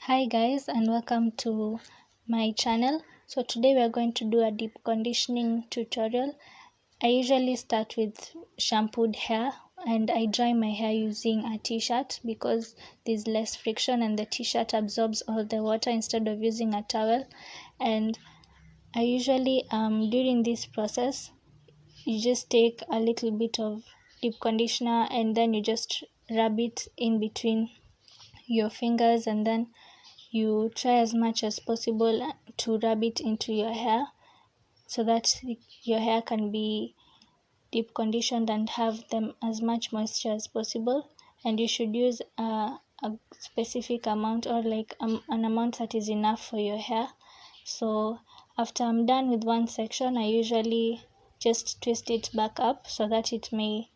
Hi guys, and welcome to my channel. So today we are going to do a deep conditioning tutorial. I usually start with shampooed hair and I dry my hair using a t-shirt because there's less friction and the t-shirt absorbs all the water instead of using a towel. And I usually during this process you just take a little bit of deep conditioner and then you just rub it in between your fingers, and then you try as much as possible to rub it into your hair so that your hair can be deep conditioned and have them as much moisture as possible. And you should use a specific amount, or like an amount that is enough for your hair. So after I'm done with one section, I usually just twist it back up so that it may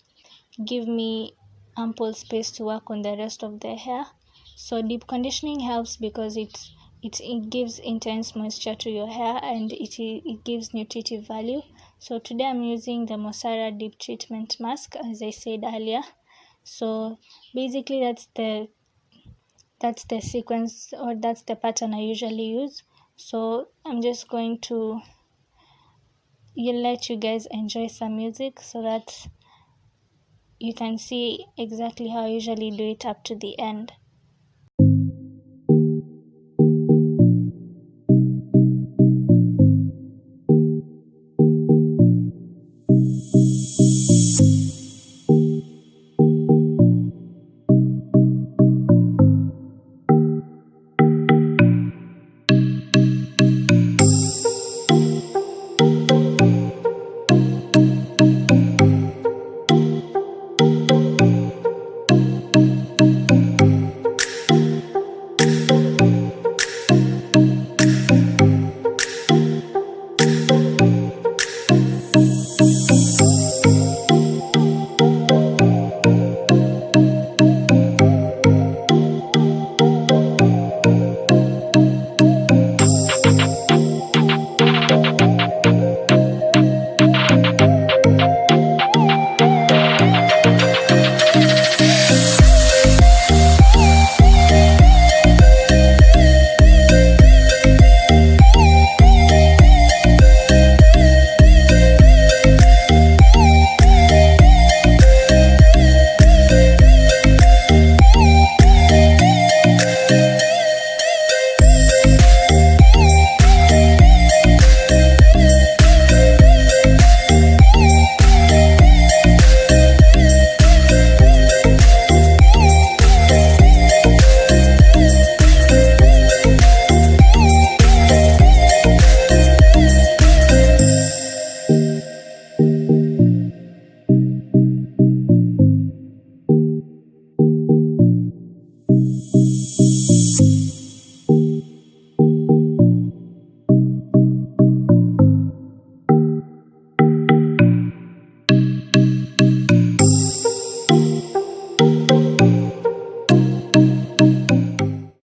give me ample space to work on the rest of the hair. So deep conditioning helps because it gives intense moisture to your hair and it gives nutritive value. So today I'm using the Mosara Deep Treatment Mask, as I said earlier. So basically that's the sequence, or that's the pattern I usually use. So I'm just going to let you guys enjoy some music so that you can see exactly how I usually do it up to the end.